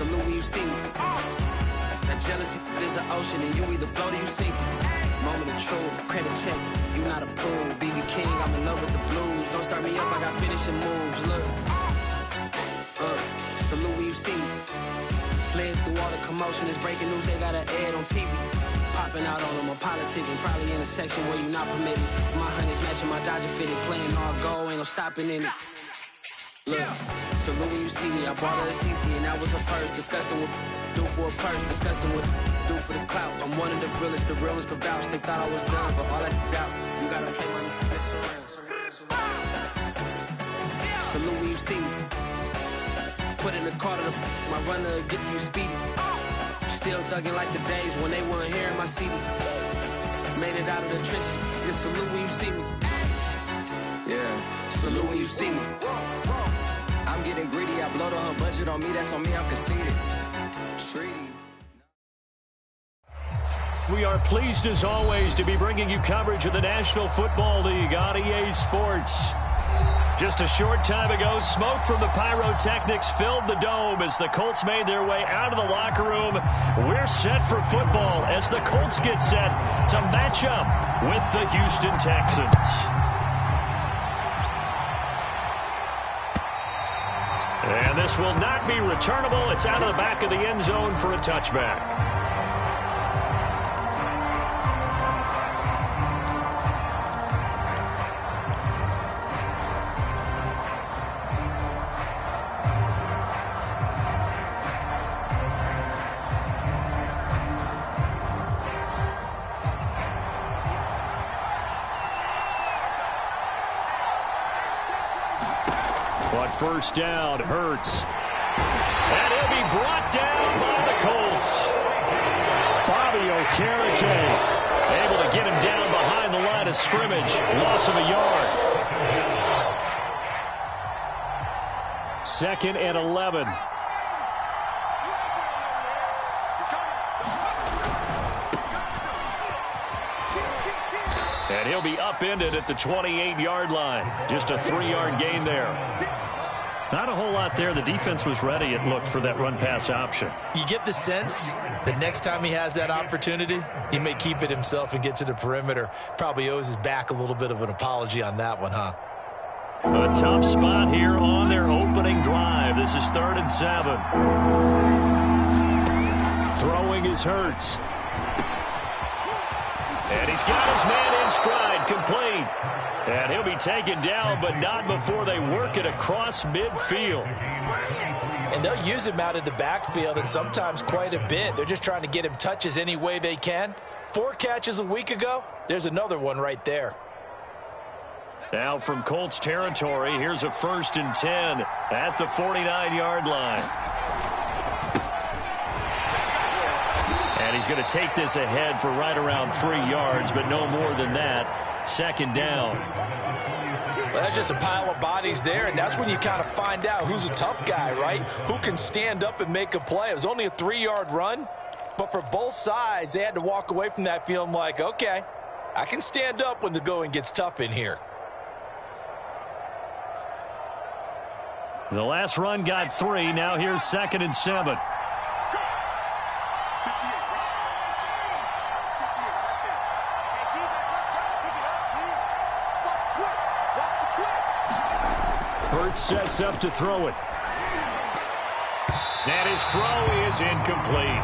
salute when you see me. That jealousy is an ocean, and you either float or you sink it. Moment of truth, credit check, you not approved. BB King, I'm in love with the blues. Don't start me up, I got finishing moves. Look, salute when you see me. Slid through all the commotion, it's breaking news, they got an ad on TV. Popping out on them, I'm politicking, probably in a section where you not permitted. My honey's matching my Dodger fitted, playing all gold, ain't no stopping in it. Look, salute when you see me, I bought her a CC and that was her purse. Disgusting with do for a purse, disgusting with do for the clout. I'm one of the realest, the real ones could vouch. They thought I was done, but all that out, you gotta play my next around. Salute when you see me. Put in the car to my runner gets you speedy. Still thugging like the days when they weren't here in my CD. Made it out of the trenches. Just salute when you see me. Yeah, salute when you see me. I'm getting greedy. I blowed on her budget on me. That's on me. I'm conceited. Treaty. We are pleased as always to be bringing you coverage of the National Football League on EA Sports. Just a short time ago, smoke from the pyrotechnics filled the dome as the Colts made their way out of the locker room. We're set for football as the Colts get set to match up with the Houston Texans. And this will not be returnable. It's out of the back of the end zone for a touchback. But first down, Hurts. And he'll be brought down by the Colts. Bobby Okereke able to get him down behind the line of scrimmage. Loss of a yard. 2nd and 11. And he'll be upended at the 28-yard line. Just a 3-yard gain there. Not a whole lot there. The defense was ready, it looked, for that run-pass option. You get the sense that next time he has that opportunity, he may keep it himself and get to the perimeter. Probably owes his back a little bit of an apology on that one, huh? A tough spot here on their opening drive. This is 3rd and 7. Throwing is Hurts. And he's got his man in stride, complete. And he'll be taken down, but not before they work it across midfield. And they'll use him out of the backfield, and sometimes quite a bit. They're just trying to get him touches any way they can. 4 catches a week ago. There's another one right there. Now from Colts territory, here's a 1st and 10 at the 49-yard line. And he's going to take this ahead for right around 3 yards, but no more than that. 2nd down. Well, that's just a pile of bodies there, and that's when you kind of find out who's a tough guy, right? Who can stand up and make a play. It was only a 3-yard run, but for both sides, they had to walk away from that feeling like, okay, I can stand up when the going gets tough in here. The last run got 3. Now here's 2nd and 7. Hurts sets up to throw it. And his throw is incomplete.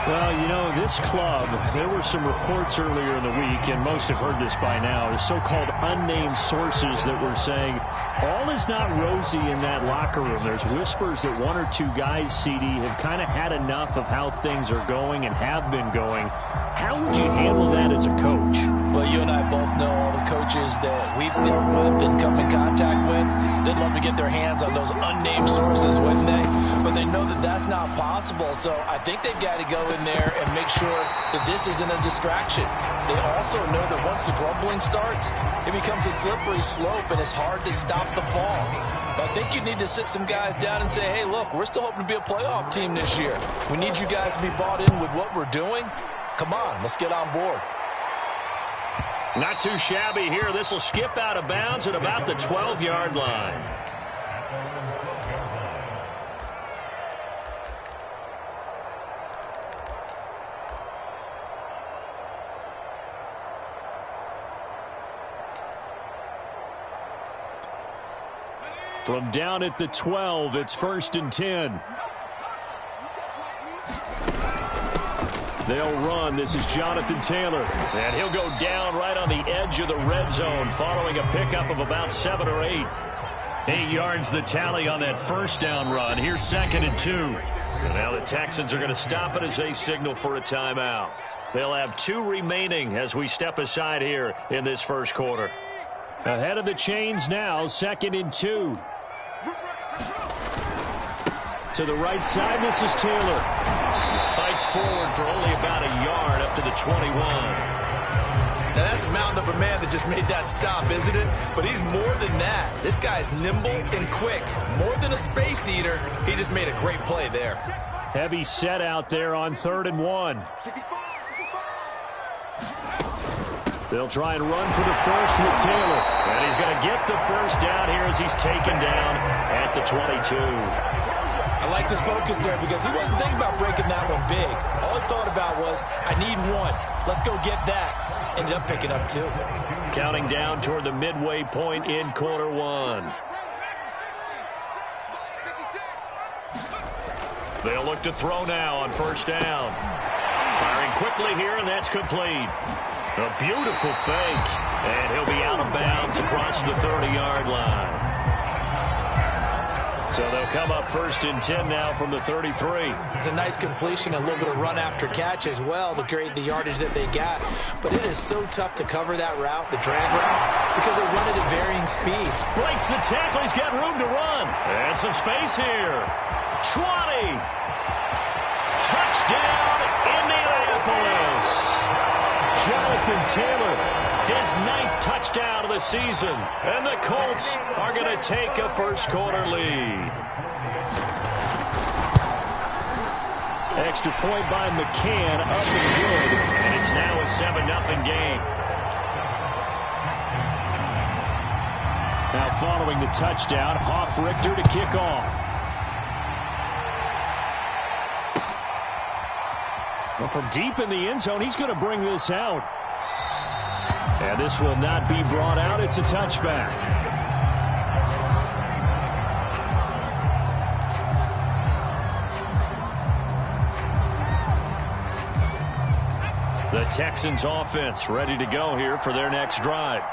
Well, you know, this club, there were some reports earlier in the week, and most have heard this by now, the so-called unnamed sources that were saying all is not rosy in that locker room. There's whispers that 1 or 2 guys, CD, have kind of had enough of how things are going and have been going. How would you handle that as a coach? Well, you and I both know all the coaches that we've dealt with and come in contact with. They'd love to get their hands on those unnamed sources, wouldn't they? But they know that that's not possible, so I think they've got to go in there and make sure that this isn't a distraction. They also know that once the grumbling starts, it becomes a slippery slope, and it's hard to stop the fall. But I think you need to sit some guys down and say, hey, look, we're still hoping to be a playoff team this year. We need you guys to be bought in with what we're doing. Come on, let's get on board. Not too shabby here. This will skip out of bounds at about the 12-yard line. From down at the 12, it's 1st and 10. They'll run. This is Jonathan Taylor. And he'll go down right on the edge of the red zone following a pickup of about 7 or 8. 8 yards the tally on that first down run. Here's 2nd and 2. And now the Texans are going to stop it as they signal for a timeout. They'll have 2 remaining as we step aside here in this first quarter. Ahead of the chains now, 2nd and 2. To the right side, this is Taylor. Fights forward for only about a yard up to the 21. Now that's a mountain of a man that just made that stop, isn't it? But he's more than that. This guy's nimble and quick. More than a space eater, he just made a great play there. Heavy set out there on 3rd and 1. They'll try and run for the first with Taylor. And he's going to get the first down here as he's taken down at the 22. I liked his focus there because he wasn't thinking about breaking that one big. All he thought about was, I need 1. Let's go get that. Ended up picking up 2. Counting down toward the midway point in quarter 1. They'll look to throw now on 1st down. Firing quickly here, and that's complete. A beautiful fake, and he'll be out of bounds across the 30-yard line. So they'll come up 1st and 10 now from the 33. It's a nice completion, a little bit of run after catch as well to create the yardage that they got. But it is so tough to cover that route, the drag route, because they run it at varying speeds. Breaks the tackle. He's got room to run. And some space here. 20. Touchdown, Indianapolis. Jonathan Taylor, his 9th touchdown of the season. And the Colts are going to take a first quarter lead. Extra point by McCann, up and good. And it's now a 7-0 game. Now following the touchdown, Hoff-Richter to kick off. Well, from deep in the end zone, he's going to bring this out. And this will not be brought out. It's a touchback. The Texans offense ready to go here for their next drive.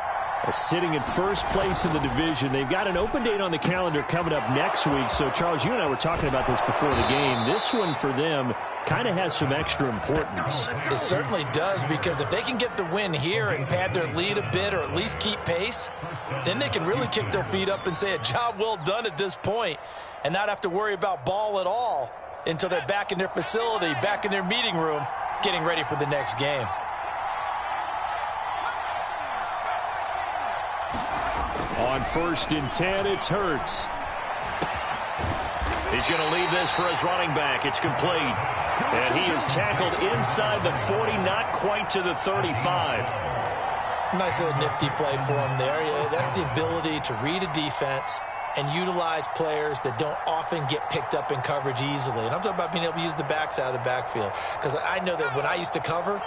Sitting in first place in the division. They've got an open date on the calendar coming up next week. So, Charles, you and I were talking about this before the game. This one for them kind of has some extra importance. It certainly does, because if they can get the win here and pad their lead a bit or at least keep pace, then they can really kick their feet up and say a job well done at this point and not have to worry about ball at all until they're back in their facility, back in their meeting room, getting ready for the next game. On 1st and 10, it's Hurts. He's going to leave this for his running back. It's complete. And he is tackled inside the 40, not quite to the 35. Nice little nifty play for him there. Yeah, that's the ability to read a defense and utilize players that don't often get picked up in coverage easily. And I'm talking about being able to use the backs out of the backfield. Because I know that when I used to cover,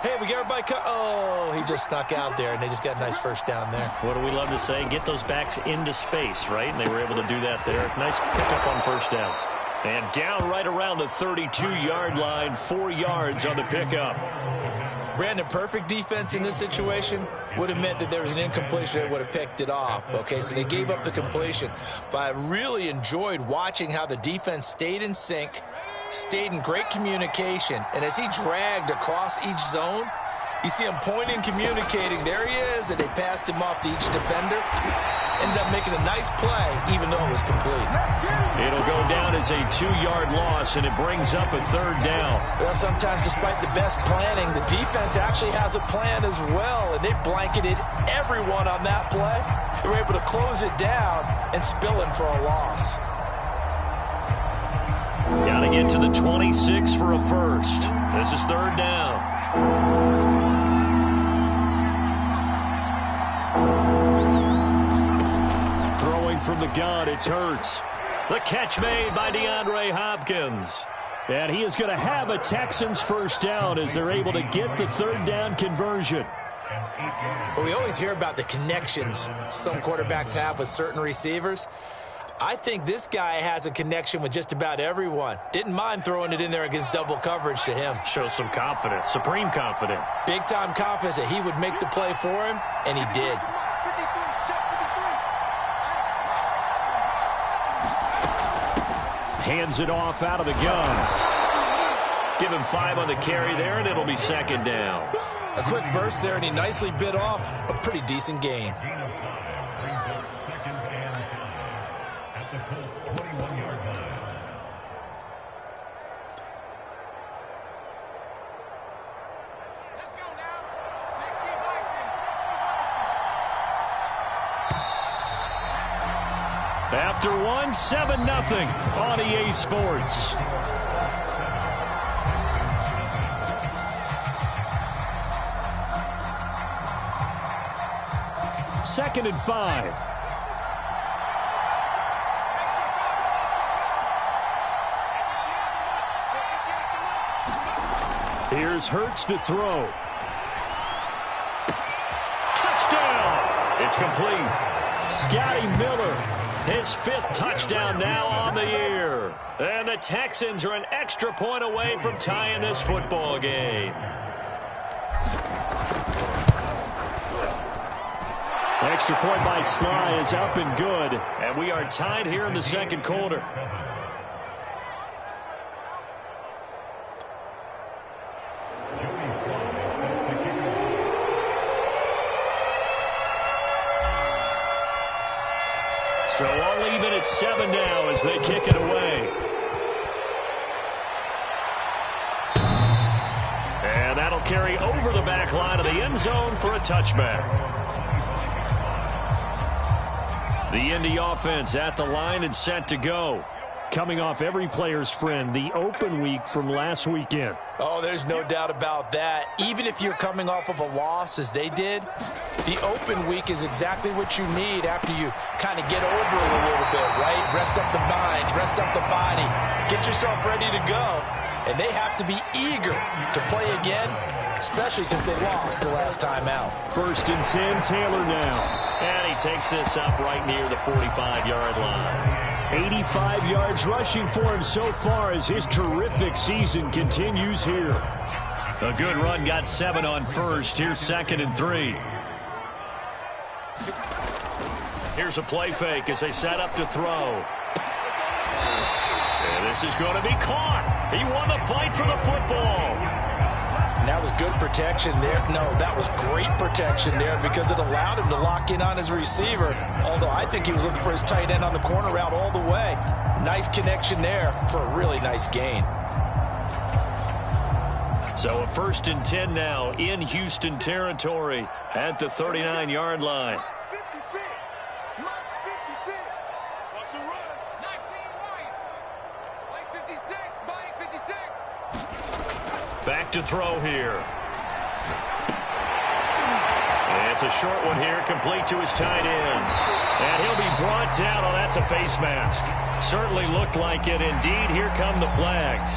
hey, we got everybody cut. Oh, he just snuck out there, and they just got a nice first down there. What do we love to say? Get those backs into space, right? And they were able to do that there. Nice pickup on first down. And down right around the 32-yard line, 4 yards on the pickup. Brandon, perfect defense in this situation would have meant that there was an incompletion that would have picked it off. Okay, so they gave up the completion. But I really enjoyed watching how the defense stayed in sync, stayed in great communication, and as he dragged across each zone, you see him pointing, communicating. There he is, and they passed him off to each defender. Ended up making a nice play, even though it was complete. It'll go down as a 2-yard loss, and it brings up a 3rd down. Well, sometimes despite the best planning, the defense actually has a plan as well, and they blanketed everyone on that play. They were able to close it down and spill him for a loss. Got to get to the 26 for a first. This is 3rd down. Throwing from the gun, it's Hurts. The catch made by DeAndre Hopkins. And he is going to have a Texans first down as they're able to get the 3rd down conversion. Well, we always hear about the connections some quarterbacks have with certain receivers. I think this guy has a connection with just about everyone. Didn't mind throwing it in there against double coverage to him. Shows some confidence, supreme confidence. Big-time confidence that he would make the play for him, and he did. Hands it off out of the gun. Give him 5 on the carry there, and it'll be second down. A quick burst there, and he nicely bit off a pretty decent gain. After one, 7-0 on EA Sports. Second and 5. Here's Hurts to throw. Touchdown! It's complete. Scotty Miller, his 5th touchdown now on the year. And the Texans are an extra point away from tying this football game. Extra point by Sly is up and good. And we are tied here in the second quarter. So all even at 7 now as they kick it away. And that'll carry over the back line of the end zone for a touchback. The Indy offense at the line and set to go. Coming off every player's friend, the open week from last weekend. Oh, there's no doubt about that. Even if you're coming off of a loss as they did, the open week is exactly what you need after you kind of get over it a little bit, right? Rest up the mind, rest up the body, get yourself ready to go. And they have to be eager to play again, especially since they lost the last time out. First and 10, Taylor now. And he takes this up right near the 45-yard line. 85 yards rushing for him so far as his terrific season continues here. A good run, got 7 on first. Here's second and 3. Here's a play fake as they set up to throw. And this is going to be caught. He won the fight for the football. And that was good protection there. No, that was great protection there because it allowed him to lock in on his receiver. Although I think he was looking for his tight end on the corner route all the way. Nice connection there for a really nice gain. So a first and 10 now in Houston territory at the 39-yard line. Back to throw here. And it's a short one here, complete to his tight end. And he'll be brought down. Oh, that's a face mask. Certainly looked like it. Indeed, here come the flags.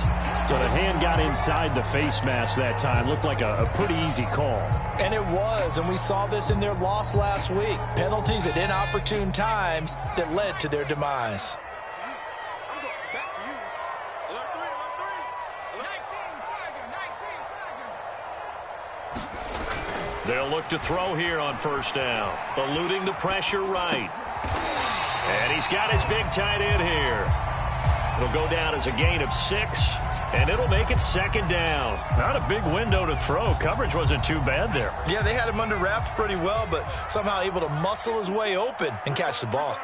So the hand got inside the face mask that time. Looked like a pretty easy call. And it was, and we saw this in their loss last week. Penalties at inopportune times that led to their demise. They'll look to throw here on first down. Eluding the pressure right. And he's got his big tight end here. It'll go down as a gain of 6, and it'll make it second down. Not a big window to throw. Coverage wasn't too bad there. Yeah, they had him under wraps pretty well, but somehow able to muscle his way open and catch the ball.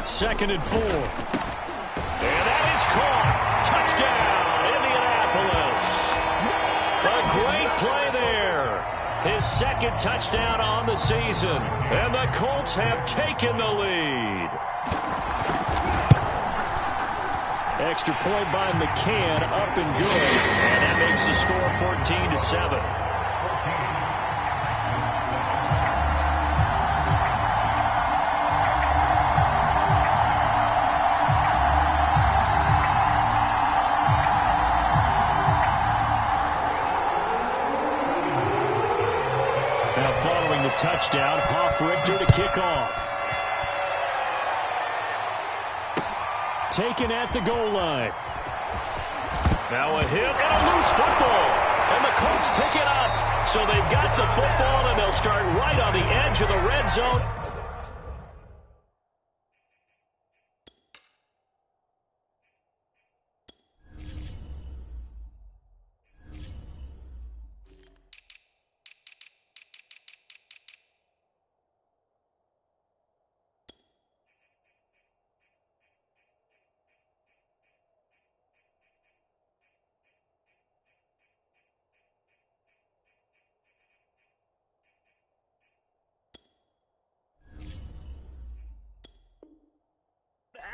Second and 4. And that is caught. Touchdown, Indianapolis. A great play there. His second touchdown on the season. And the Colts have taken the lead. Extra point by McCann, up and good. And that makes the score 14-7. Richter to kick off. Taken at the goal line. Now a hit and a loose football. And the Colts pick it up. So they've got the football, and they'll start right on the edge of the red zone.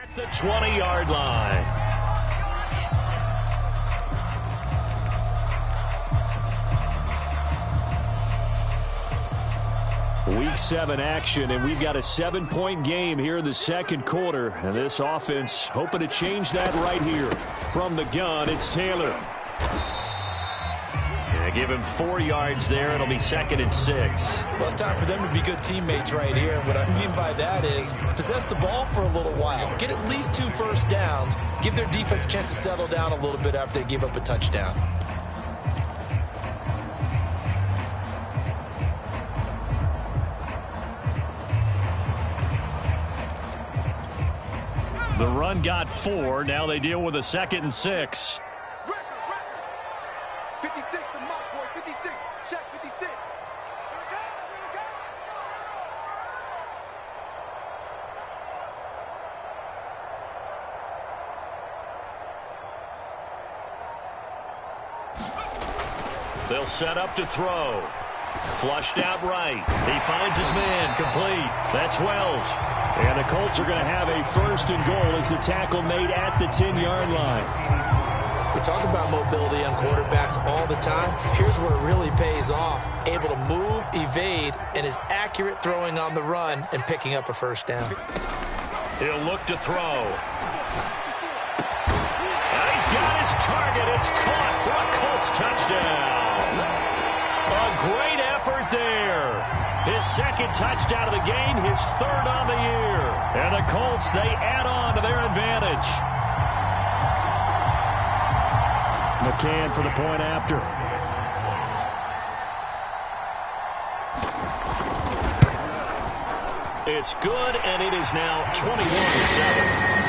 At the 20-yard line. Week 7 action, and we've got a 7-point game here in the second quarter. And this offense hoping to change that right here. From the gun, it's Taylor. Give him 4 yards there. It'll be 2nd and 6. Well, it's time for them to be good teammates right here. And what I mean by that is possess the ball for a little while. Get at least 2 first downs. Give their defense a chance to settle down a little bit after they give up a touchdown. The run got 4. Now they deal with a 2nd and 6. 56, the mock boy, 56, check 56. They'll set up to throw. Flushed out right. He finds his man, complete. That's Wells. And the Colts are going to have a 1st and goal as the tackle made at the 10-yard line. We talk about mobility on quarterbacks all the time. Here's where it really pays off. Able to move, evade, and is accurate throwing on the run and picking up a 1st down. He'll look to throw. He's got his target. It's caught for a Colts touchdown. A great effort there. His 2nd touchdown of the game, his 3rd on the year. And the Colts, they add on to their advantage. McCann for the point after. It's good, and it is now 21-7.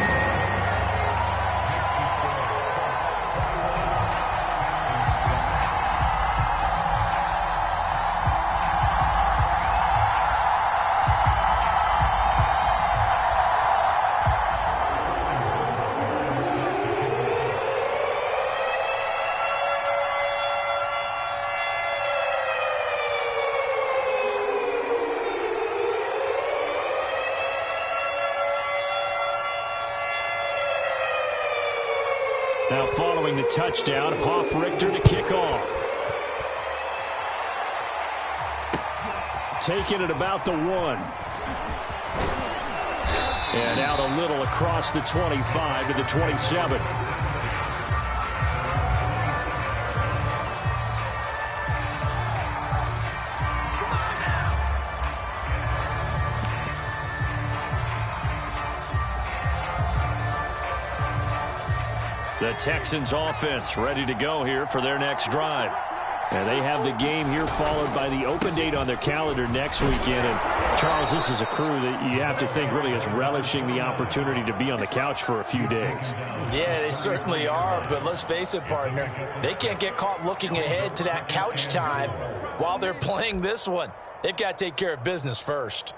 Now following the touchdown, Hoff Richter to kick off. Taking it about the 1. And out a little across the 25 to the 27. The Texans offense ready to go here for their next drive. And they have the game here followed by the open date on their calendar next weekend. And Charles, this is a crew that you have to think really is relishing the opportunity to be on the couch for a few days. Yeah, they certainly are. But let's face it, partner, they can't get caught looking ahead to that couch time while they're playing this one. They've got to take care of business first.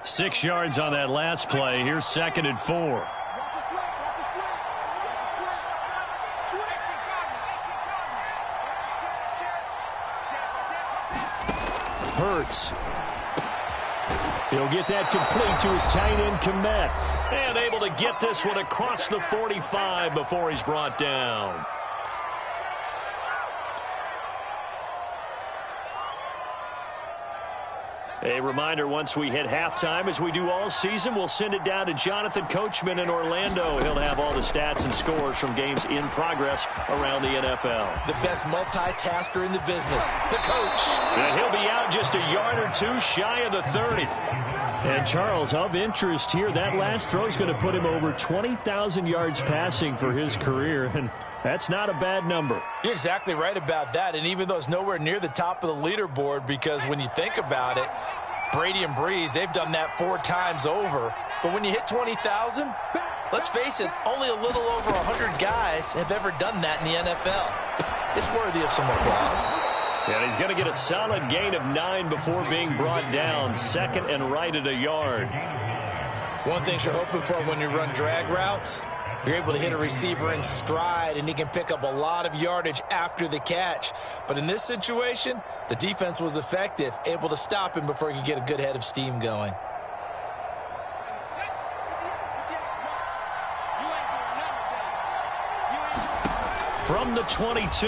Six yards on that last play. Here's 2nd and 4. Hurts. He'll get that complete to his tight end, Kmet. And able to get this one across the 45 before he's brought down. A reminder, once we hit halftime, as we do all season, we'll send it down to Jonathan Coachman in Orlando. He'll have all the stats and scores from games in progress around the NFL. The best multitasker in the business, the coach. And he'll be out just a yard or two shy of the 30. And, Charles, of interest here, that last throw is going to put him over 20,000 yards passing for his career, and that's not a bad number. You're exactly right about that, and even though it's nowhere near the top of the leaderboard, because when you think about it, Brady and Breeze, they've done that 4 times over. But when you hit 20,000, let's face it, only a little over 100 guys have ever done that in the NFL. It's worthy of some applause. And he's going to get a solid gain of 9 before being brought down, second and right at a yard. One thing you're hoping for when you run drag routes, you're able to hit a receiver in stride, and he can pick up a lot of yardage after the catch. But in this situation, the defense was effective, able to stop him before he could get a good head of steam going. From the 22,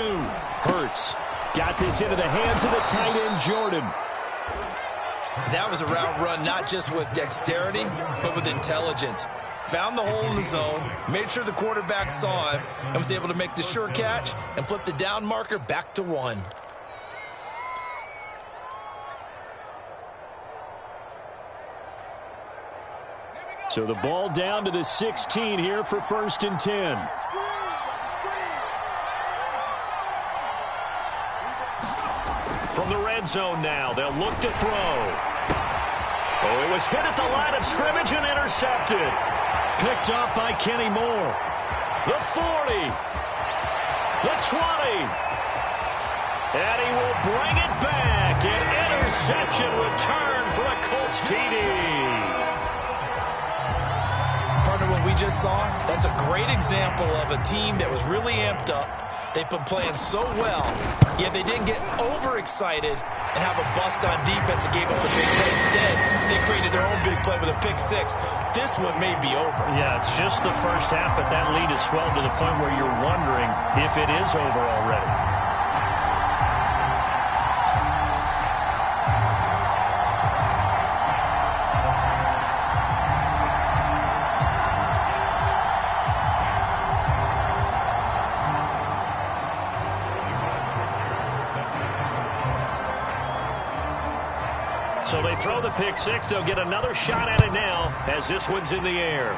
Hurts got this into the hands of the tight end, Jordan. That was a route run not just with dexterity, but with intelligence. Found the hole in the zone, made sure the quarterback saw him, and was able to make the sure catch and flip the down marker back to 1. So the ball down to the 16 here for 1st and 10. From the red zone now, they'll look to throw. Oh, it was hit at the line of scrimmage and intercepted. Picked off by Kenny Moore. The 40. The 20. And he will bring it back. An interception return for a Colts TD. Partner, what we just saw, that's a great example of a team that was really amped up. They've been playing so well, yet they didn't get overexcited and have a bust on defense and gave up the big play. Instead, they created their own big play with a pick 6. This one may be over. Yeah, it's just the first half, but that lead has swelled to the point where you're wondering if it is over already. So they throw the pick 6. They'll get another shot at it now as this one's in the air.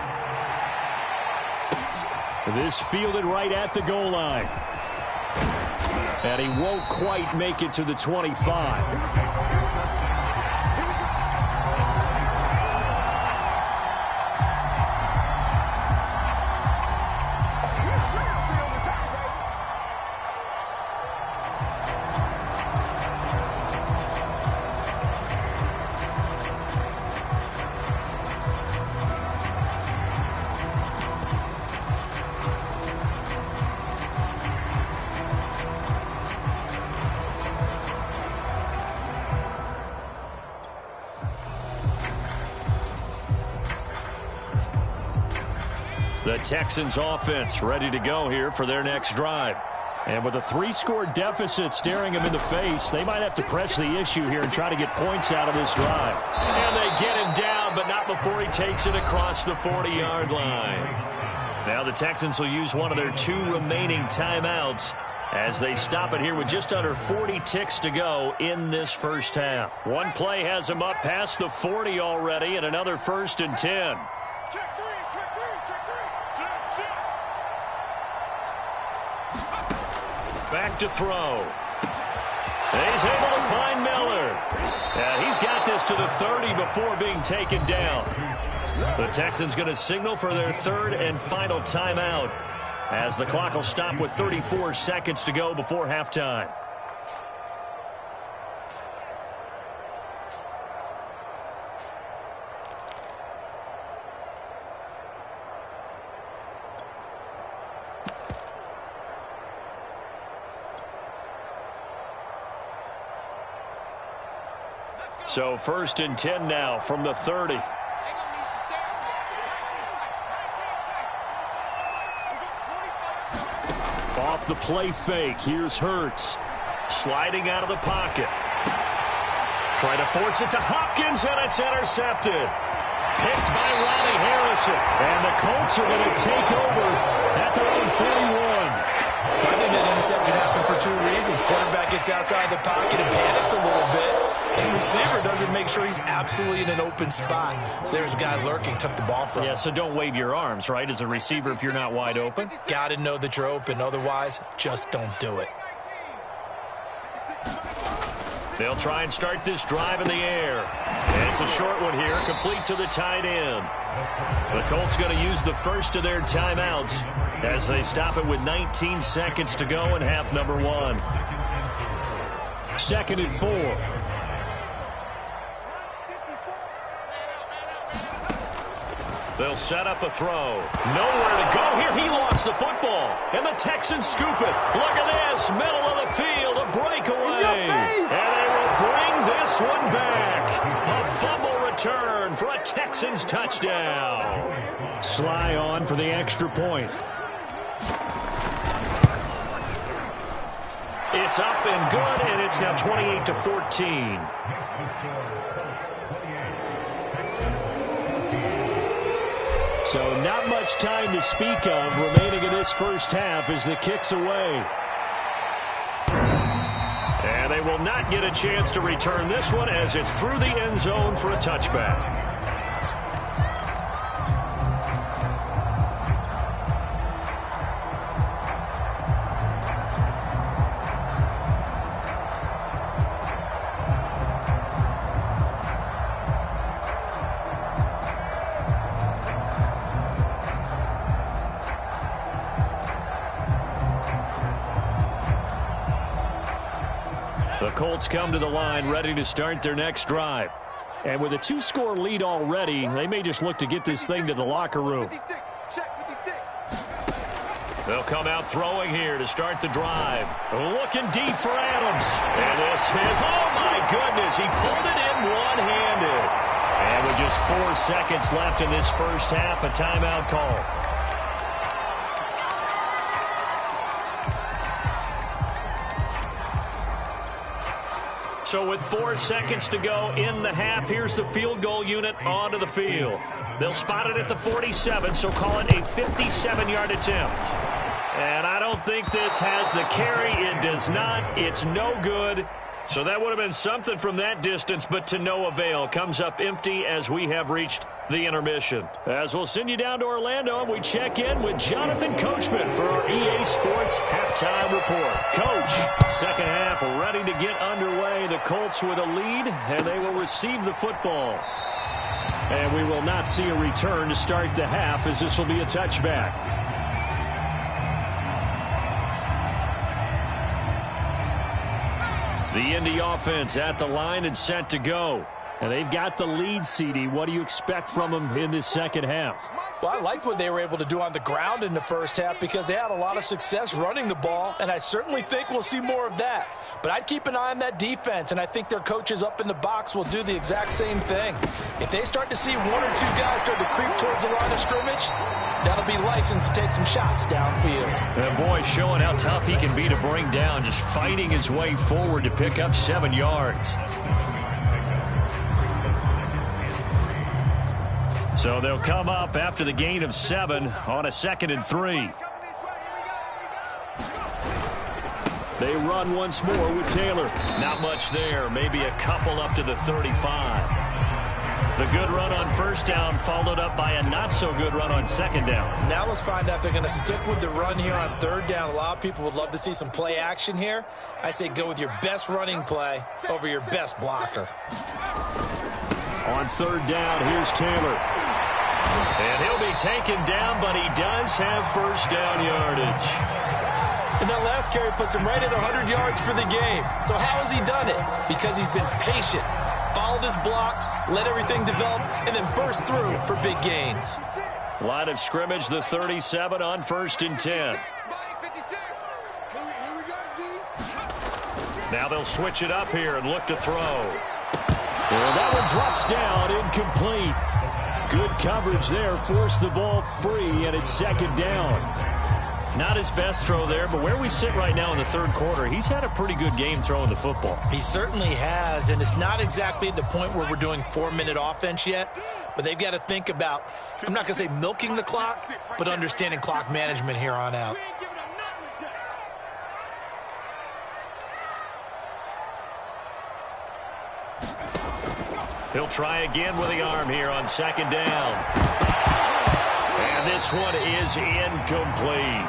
This fielded right at the goal line. And he won't quite make it to the 25. The Texans offense ready to go here for their next drive. And with a 3-score deficit staring them in the face, they might have to press the issue here and try to get points out of this drive. And they get him down, but not before he takes it across the 40-yard line. Now the Texans will use one of their 2 remaining timeouts as they stop it here with just under 40 ticks to go in this first half. One play has them up past the 40 already, and another 1st and 10. Back to throw. And he's able to find Miller. And he's got this to the 30 before being taken down. The Texans going to signal for their 3rd and final timeout as the clock will stop with 34 seconds to go before halftime. So 1st and 10 now from the 30. Off the play fake. Here's Hurts. Sliding out of the pocket. Try to force it to Hopkins, and it's intercepted. Picked by Ronnie Harrison. And the Colts are going to take over at their own 41. I think that interception happened for two reasons. Quarterback gets outside the pocket and panics a little bit. And receiver doesn't make sure he's absolutely in an open spot. So there's a guy lurking, took the ball from him. Yeah, so don't wave your arms, right, as a receiver if you're not wide open. Got to know that you're open. Otherwise, just don't do it. They'll try and start this drive in the air. And it's a short one here, complete to the tight end. The Colts going to use the first of their timeouts as they stop it with 19 seconds to go in half number one. 2nd and 4. They'll set up a throw. Nowhere to go here. He lost the football. And the Texans scoop it. Look at this. Middle of the field. A breakaway. And they will bring this one back. A fumble return for a Texans touchdown. Sly on for the extra point. It's up and good, and it's now 28-14. So not much time to speak of remaining in this first half as the kick's away. And they will not get a chance to return this one as it's through the end zone for a touchback. The Colts come to the line ready to start their next drive. And with a 2-score lead already, they may just look to get this thing to the locker room. They'll come out throwing here to start the drive. Looking deep for Adams. And this is, oh my goodness, he pulled it in one-handed. And with just 4 seconds left in this first half, a timeout call. So with 4 seconds to go in the half, here's the field goal unit onto the field. They'll spot it at the 47, so call it a 57-yard attempt. And I don't think this has the carry. It does not. It's no good. So that would have been something from that distance, but to no avail. Comes up empty as we have reached the intermission. As we'll send you down to Orlando, and we check in with Jonathan Coachman for our EA Sports Halftime Report. Coach, second half ready to get underway. The Colts with a lead, and they will receive the football. And we will not see a return to start the half, as this will be a touchback. The Indy offense at the line and set to go. And they've got the lead, CD. What do you expect from them in this second half? Well, I liked what they were able to do on the ground in the first half because they had a lot of success running the ball, and I certainly think we'll see more of that. But I'd keep an eye on that defense, and I think their coaches up in the box will do the exact same thing. If they start to see 1 or 2 guys start to creep towards the line of scrimmage, that'll be licensed to take some shots downfield. And boy, showing how tough he can be to bring down, just fighting his way forward to pick up 7 yards. So they'll come up after the gain of 7 on a 2nd and 3. They run once more with Taylor. Not much there. Maybe a couple up to the 35. The good run on first down followed up by a not-so-good run on second down. Now let's find out if they're going to stick with the run here on third down. A lot of people would love to see some play action here. I say go with your best running play over your best blocker. On third down, here's Taylor. And he'll be taken down, but he does have first down yardage. And that last carry puts him right at 100 yards for the game. So how has he done it? Because he's been patient, followed his blocks, let everything develop, and then burst through for big gains. Line of scrimmage, the 37 on 1st and 10. Now they'll switch it up here and look to throw. Well, that one drops down, incomplete. Good coverage there, forced the ball free, and it's second down. Not his best throw there, but where we sit right now in the third quarter, he's had a pretty good game throwing the football. He certainly has, and it's not exactly at the point where we're doing 4-minute offense yet, but they've got to think about, I'm not going to say milking the clock, but understanding clock management here on out. He'll try again with the arm here on second down. And this one is incomplete.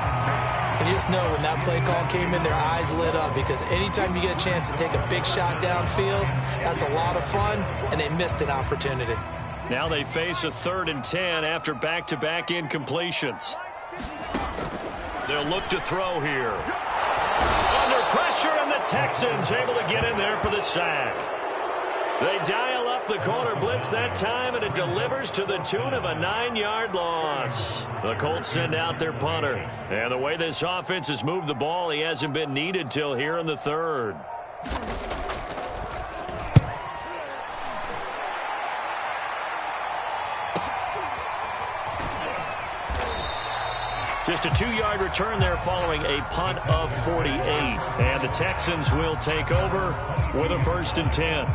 And you just know when that play call came in, their eyes lit up, because anytime you get a chance to take a big shot downfield, that's a lot of fun, and they missed an opportunity. Now they face a 3rd and 10 after back-to-back incompletions. They'll look to throw here. Under pressure, and the Texans able to get in there for the sack. They dial up the corner blitz that time, and it delivers to the tune of a 9-yard loss. The Colts send out their punter. And the way this offense has moved the ball, he hasn't been needed till here in the 3rd. Just a 2-yard return there following a punt of 48. And the Texans will take over with a 1st and 10.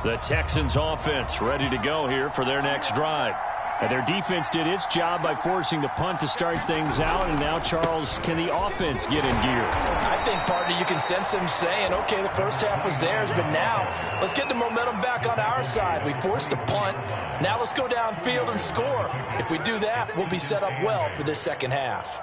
The Texans offense ready to go here for their next drive. And their defense did its job by forcing the punt to start things out. And now, Charles, can the offense get in gear? I think, partner, you can sense them saying, okay, the first half was theirs, but now let's get the momentum back on our side. We forced a punt. Now let's go downfield and score. If we do that, we'll be set up well for this second half.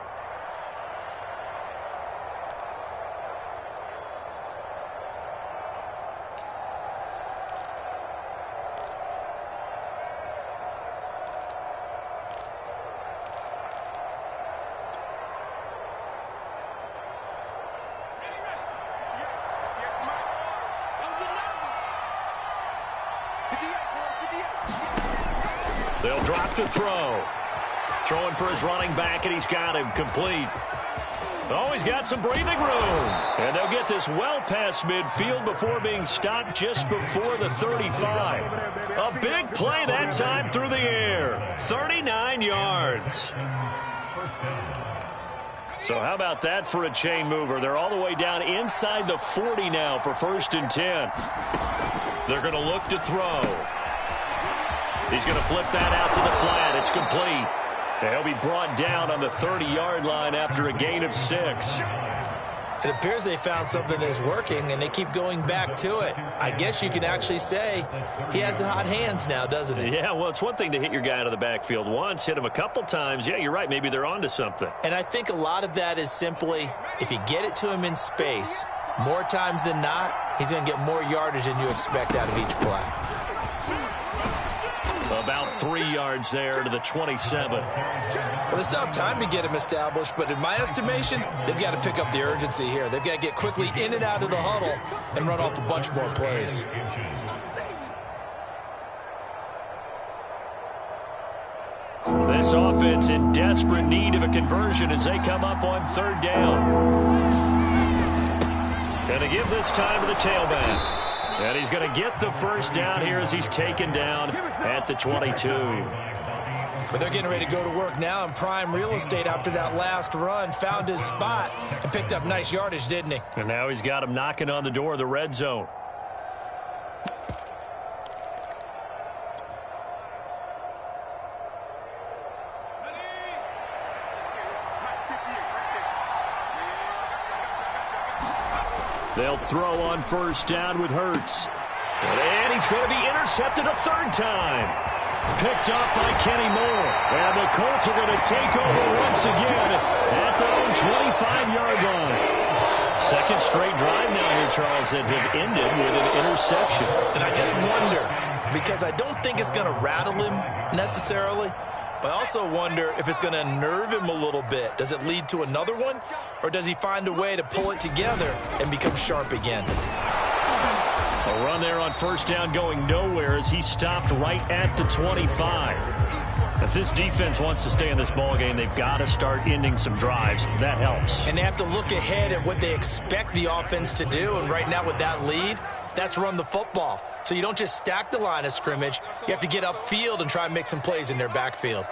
They'll drop to throw. Throwing for his running back, and he's got him complete. Oh, he's got some breathing room. And they'll get this well past midfield before being stopped just before the 35. A big play that time through the air. 39 yards. So how about that for a chain mover? They're all the way down inside the 40 now for 1st and 10. They're going to look to throw. He's going to flip that out to the flat. It's complete. And he'll be brought down on the 30-yard line after a gain of 6. It appears they found something that's working, and they keep going back to it. I guess you could actually say he has the hot hands now, doesn't he? Yeah, well, it's one thing to hit your guy out of the backfield once, hit him a couple times. Yeah, you're right. Maybe they're onto something. And I think a lot of that is simply if you get it to him in space, more times than not, he's going to get more yardage than you expect out of each play. About 3 yards there to the 27. Well, they still have time to get him established, but in my estimation, they've got to pick up the urgency here. They've got to get quickly in and out of the huddle and run off a bunch more plays. This offense in desperate need of a conversion as they come up on 3rd down. And to give this time to the tailback. And he's going to get the 1st down here as he's taken down at the 22. But they're getting ready to go to work now in prime real estate after that last run. Found his spot and picked up nice yardage, didn't he? And now he's got him knocking on the door of the red zone. They'll throw on 1st down with Hurts. And he's going to be intercepted a 3rd time. Picked up by Kenny Moore. And the Colts are going to take over once again at their own 25-yard line. 2nd straight drive now here, Charles, that have ended with an interception. And I just wonder, because I don't think it's going to rattle him necessarily, but I also wonder if it's going to unnerve him a little bit. Does it lead to another one? Or does he find a way to pull it together and become sharp again? A run there on first down going nowhere as he stopped right at the 25. If this defense wants to stay in this ballgame, they've got to start ending some drives. That helps. And they have to look ahead at what they expect the offense to do. And right now with that lead, that's run the football. So you don't just stack the line of scrimmage. You have to get upfield and try and make some plays in their backfield.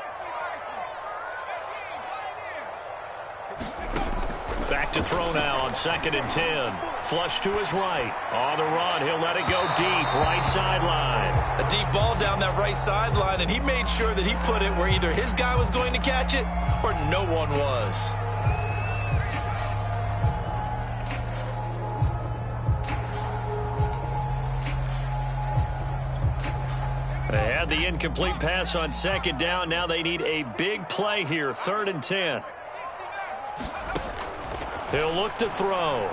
Back to throw now on 2nd and 10. Flush to his right. On the run, he'll let it go deep. Right sideline. A deep ball down that right sideline, and he made sure that he put it where either his guy was going to catch it or no one was. They had the incomplete pass on 2nd down. Now they need a big play here. 3rd and 10. He'll look to throw.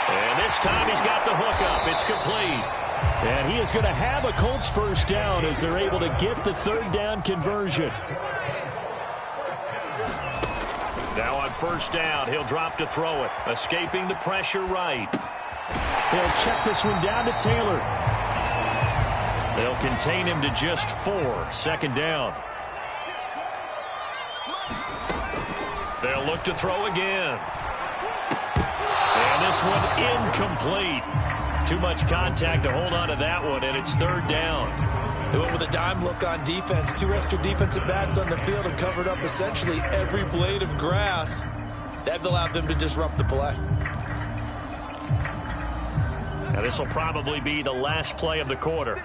And this time he's got the hook up. It's complete. And he is going to have a Colts first down as they're able to get the 3rd down conversion. Now on first down, he'll drop to throw it. Escaping the pressure right. They'll check this one down to Taylor. They'll contain him to just 4. 2nd down. They'll look to throw again. And this one incomplete. Too much contact to hold on to that one, and it's 3rd down. They went with a dime look on defense. 2 extra defensive backs on the field and covered up essentially every blade of grass. That allowed them to disrupt the play. Now this will probably be the last play of the quarter.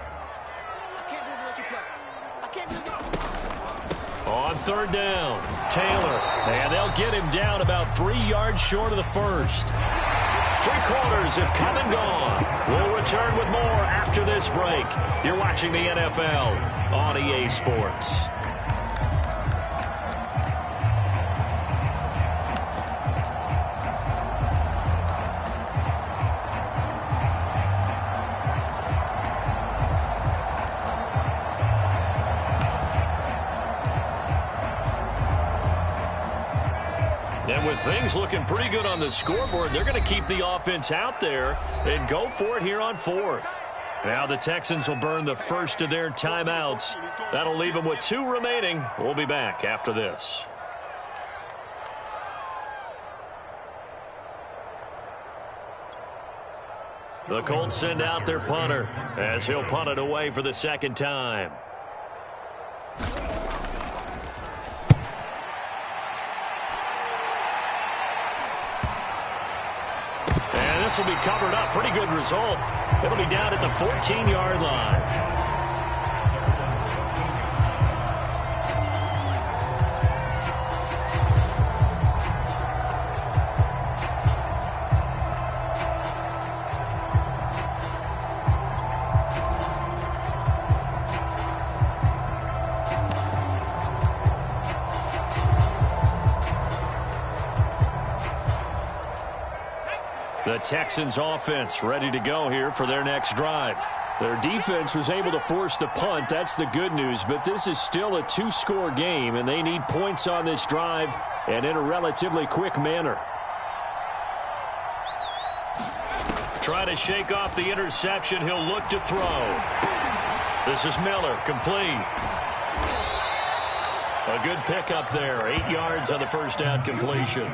On 3rd down, Taylor. And they'll get him down about 3 yards short of the first. 3 quarters have come and gone. We'll return with more after this break. You're watching the NFL on EA Sports. And with things looking pretty good on the scoreboard, they're going to keep the offense out there and go for it here on 4th. Now the Texans will burn the first of their timeouts. That'll leave them with 2 remaining. We'll be back after this. The Colts send out their punter as he'll punt it away for the 2nd time. This will be covered up. Pretty good result. It'll be down at the 14-yard line. The Texans offense ready to go here for their next drive. Their defense was able to force the punt. That's the good news. But this is still a 2-score game, and they need points on this drive and in a relatively quick manner. Try to shake off the interception. He'll look to throw. This is Miller, complete. A good pickup there. 8 yards on the first down completion.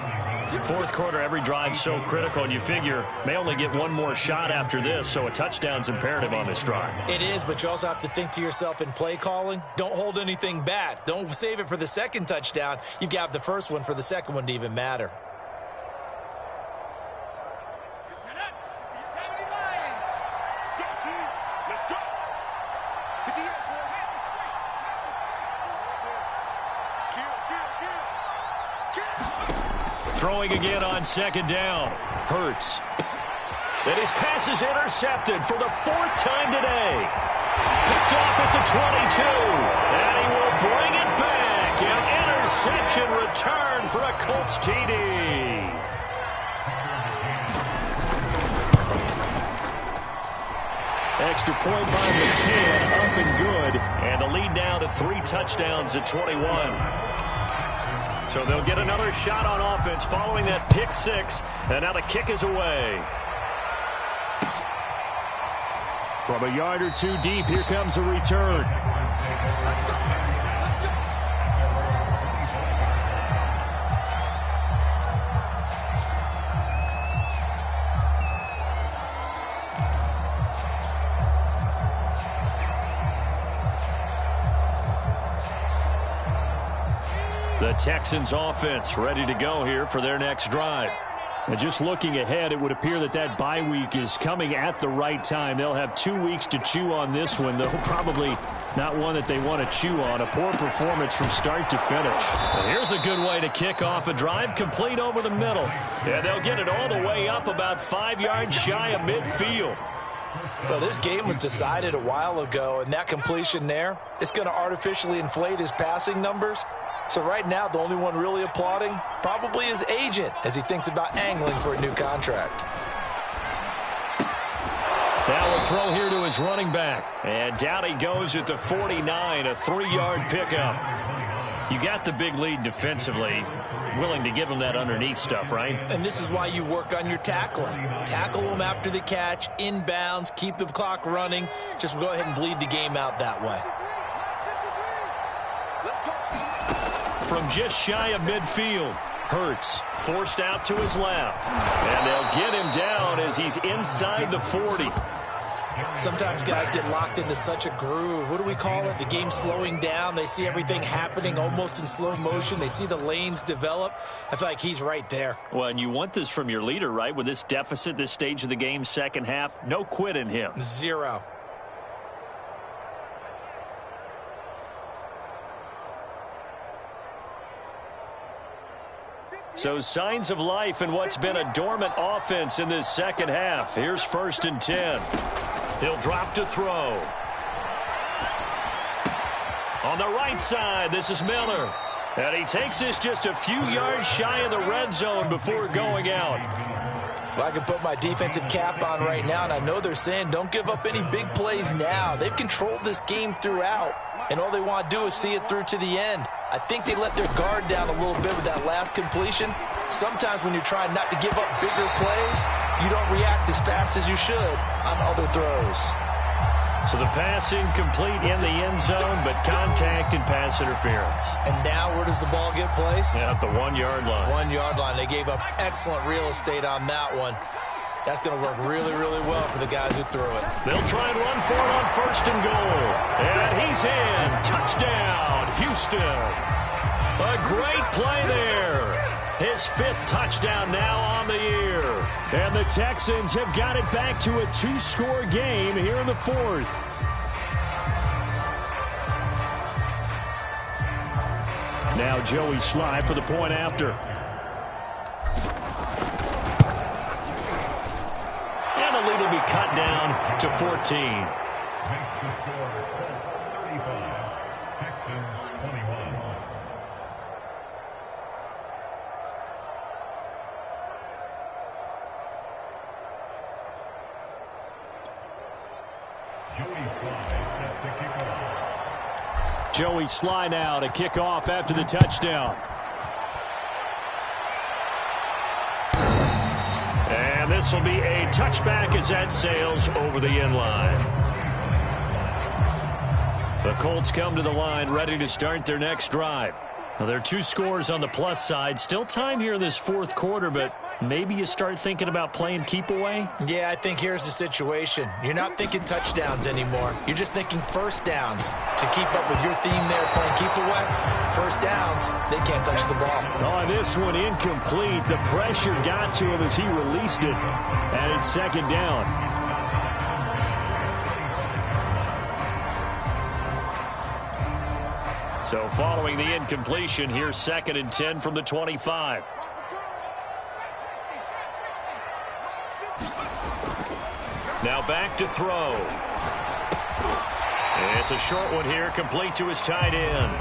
4th quarter, every drive's so critical, and you figure may only get one more shot after this, so a touchdown's imperative on this drive. It is, but you also have to think to yourself in play calling, don't hold anything back. Don't save it for the 2nd touchdown. You've got the first one for the 2nd one to even matter. Throwing again on 2nd down. Hurts. And his pass is intercepted for the 4th time today. Picked off at the 22. And he will bring it back. An interception return for a Colts TD. Extra point by McCann, up and good. And the lead now to 3 touchdowns at 21. So they'll get another shot on offense following that pick 6. And now the kick is away. From a yard or two deep, here comes a return. The Texans offense ready to go here for their next drive. And just looking ahead, it would appear that that bye week is coming at the right time. They'll have 2 weeks to chew on this one, though probably not one that they want to chew on. A poor performance from start to finish. And here's a good way to kick off a drive, complete over the middle. And they'll get it all the way up about 5 yards shy of midfield. Well, this game was decided a while ago, and that completion there is going to artificially inflate his passing numbers. So right now, the only one really applauding probably his agent as he thinks about angling for a new contract. Now a throw here to his running back. And down he goes at the 49, a 3-yard pickup. You got the big lead defensively. Willing to give him that underneath stuff, right? And this is why you work on your tackling. Tackle them after the catch, inbounds, keep the clock running. Just go ahead and bleed the game out that way. From just shy of midfield, Hurts forced out to his left. And they'll get him down as he's inside the 40. Sometimes guys get locked into such a groove. What do we call it? The game slowing down. They see everything happening almost in slow motion. They see the lanes develop. I feel like he's right there. Well, and you want this from your leader, right? With this deficit, this stage of the game, second half, no quit in him. Zero. So signs of life in what's been a dormant offense in this second half. Here's 1st and 10. He'll drop to throw. On the right side, this is Miller. And he takes this just a few yards shy of the red zone before going out. Well, I can put my defensive cap on right now, and I know they're saying don't give up any big plays now. They've controlled this game throughout, and all they want to do is see it through to the end. I think they let their guard down a little bit with that last completion. Sometimes when you're trying not to give up bigger plays, you don't react as fast as you should on other throws. So the pass incomplete in the end zone, but contact and pass interference. And now where does the ball get placed? Yeah, at the 1-yard line. 1-yard line. They gave up excellent real estate on that one. That's going to work really, really well for the guys who threw it. They'll try and run for it on 1st and goal. And he's in. Touchdown, Houston. A great play there. His 5th touchdown now on the year. And the Texans have got it back to a 2-score game here in the 4th. Now Joey Sly for the point after. And the lead will be cut down to 14. Joey Sly now to kick off after the touchdown. And this will be a touchback as that sails over the end line. The Colts come to the line ready to start their next drive. Now, there are 2 scores on the plus side. Still time here in this 4th quarter, but maybe you start thinking about playing keep away? Yeah, I think here's the situation. You're not thinking touchdowns anymore. You're just thinking first downs. To keep up with your theme there, playing keep away, first downs, they can't touch the ball. Oh, this one incomplete. The pressure got to him as he released it. And it's 2nd down. So following the incompletion, here's 2nd and 10 from the 25. Now back to throw. It's a short one here, complete to his tight end.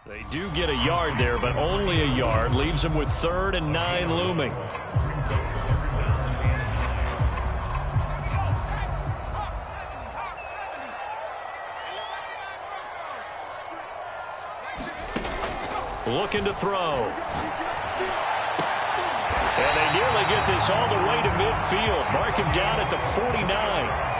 They do get a yard there, but only a yard. Leaves them with 3rd and 9 looming. Looking to throw. And they nearly get this all the way to midfield. Mark him down at the 49.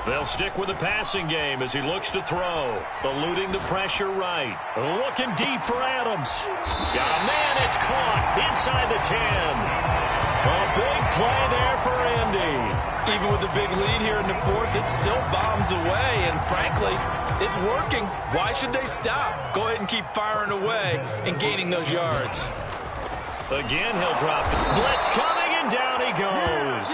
They'll stick with the passing game as he looks to throw. Eluding the pressure right. Looking deep for Adams. Got a man, it's caught inside the 10. A big play there for Indy. Even with the big lead here in the 4th, it still bombs away. And frankly, it's working. Why should they stop? Go ahead and keep firing away and gaining those yards. Again, he'll drop the blitz coming, and down he goes.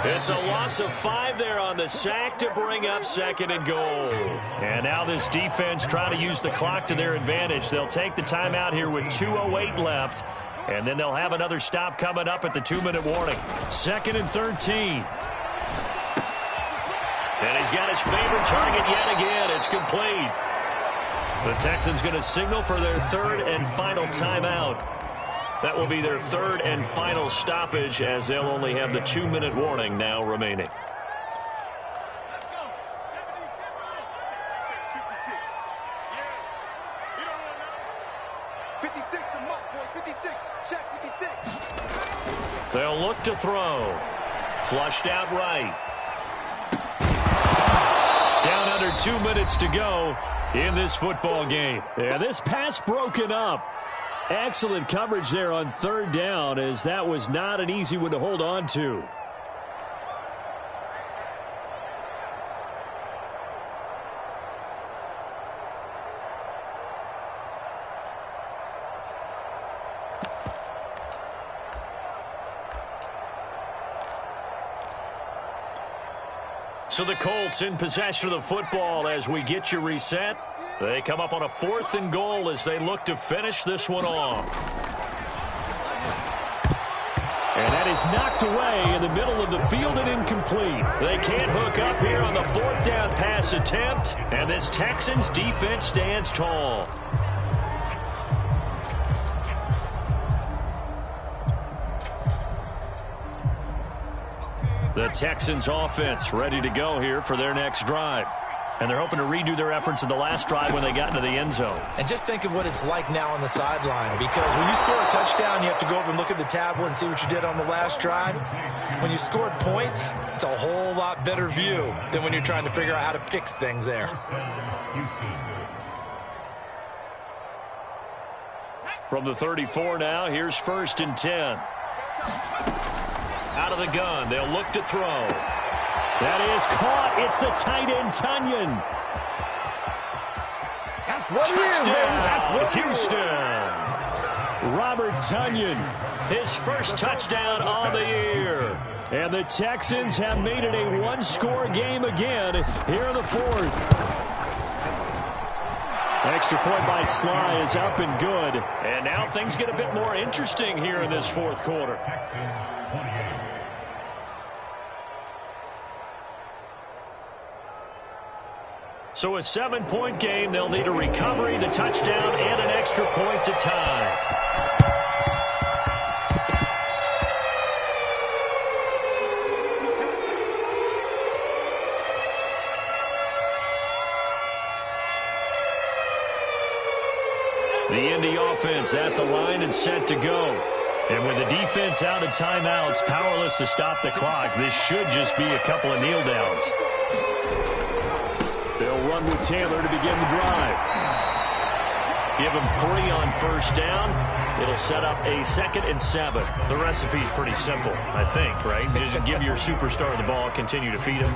It's a loss of 5 there on the sack to bring up 2nd and goal. And now this defense trying to use the clock to their advantage. They'll take the timeout here with 2:08 left. And then they'll have another stop coming up at the 2-minute warning. 2nd and 13. And he's got his favorite target yet again. It's complete. The Texans going to signal for their 3rd and final timeout. That will be their 3rd and final stoppage, as they'll only have the 2-minute warning now remaining. They'll look to throw. Flushed out right. Down under 2 minutes to go in this football game. Yeah, this pass broken up. Excellent coverage there on 3rd down, as that was not an easy one to hold on to. So the Colts in possession of the football as we get you reset. They come up on a 4th and goal as they look to finish this one off. And that is knocked away in the middle of the field and incomplete. They can't hook up here on the 4th down pass attempt, and this Texans defense stands tall. The Texans offense ready to go here for their next drive. And they're hoping to redo their efforts in the last drive when they got into the end zone. And just think of what it's like now on the sideline, because when you score a touchdown, you have to go over and look at the tablet and see what you did on the last drive. When you scored points, it's a whole lot better view than when you're trying to figure out how to fix things there. From the 34 now, here's 1st and 10. Out of the gun, they'll look to throw. That is caught. It's the tight end, Tunyon. That's what it is, baby. That's what Houston. Robert Tunyon, his first touchdown on the year. And the Texans have made it a one-score game again here in the 4th. Extra point by Sly is up and good. And now things get a bit more interesting here in this 4th quarter. So a 7-point game. They'll need a recovery, the touchdown, and an extra point to tie. The Indy offense at the line and set to go. And with the defense out of timeouts, powerless to stop the clock, this should just be a couple of kneel downs. They'll run with Taylor to begin the drive. Give him 3 on 1st down. It'll set up a 2nd and 7. The recipe's pretty simple, I think, right? Just give your superstar the ball, continue to feed him.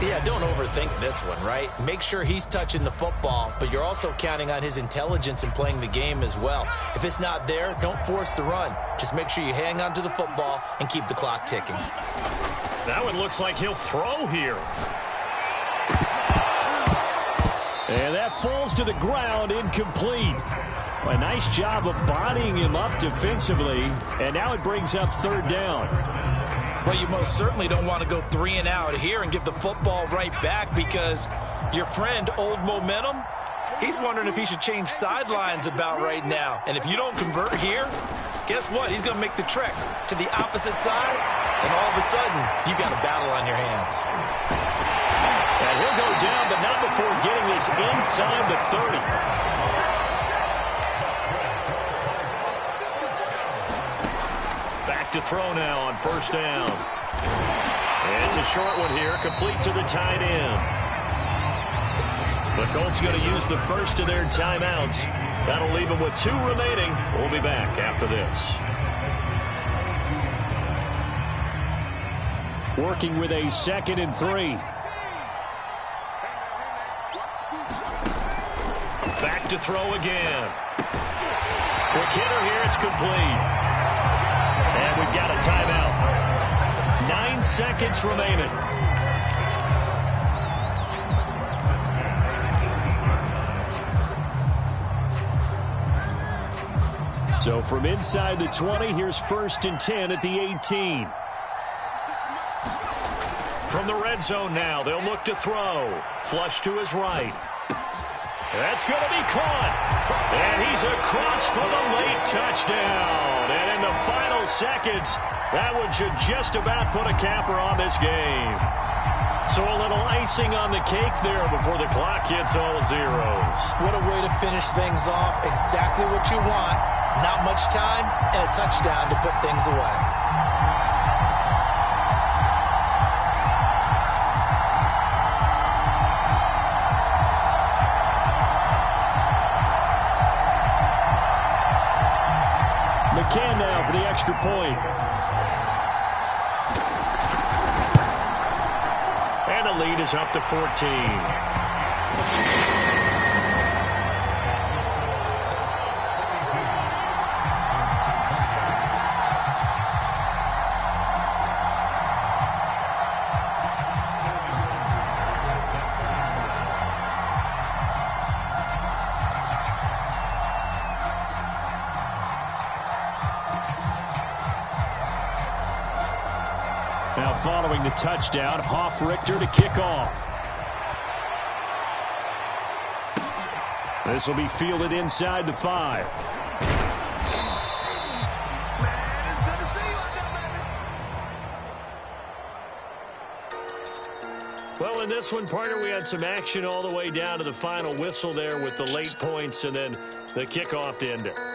Yeah, don't overthink this one, right? Make sure he's touching the football, but you're also counting on his intelligence in playing the game as well. If it's not there, don't force the run. Just make sure you hang on to the football and keep the clock ticking. That one looks like he'll throw here. And that falls to the ground, incomplete. A nice job of bodying him up defensively, and now it brings up 3rd down. Well, you most certainly don't want to go 3 and out here and give the football right back, because Your friend, Old Momentum, he's wondering if he should change sidelines about right now. And if you don't convert here, guess what? He's going to make the trek to the opposite side, and all of a sudden, you got a battle on your hands. And he'll go down, but not before getting this inside the 30. Back to throw now on first down. It's a short one here, complete to the tight end. The Colts going to use the first of their timeouts. That'll leave them with 2 remaining. We'll be back after this. Working with a 2nd and 3. Back to throw again. Quick hitter here, it's complete. And we've got a timeout. 9 seconds remaining. So from inside the 20, here's 1st and 10 at the 18. From the red zone now, they'll look to throw. Flush to his right. That's going to be caught. And he's across for the late touchdown. And in the final seconds, that one should just about put a capper on this game. So a little icing on the cake there before the clock hits all zeros. What a way to finish things off. Exactly what you want. Not much time and a touchdown to put things away. McCann now for the extra point. And the lead is up to 14. Now following the touchdown, Hoff-Richter to kick off. This will be fielded inside the 5. Well, in this one, partner, we had some action all the way down to the final whistle there with the late points and then the kickoff to end it.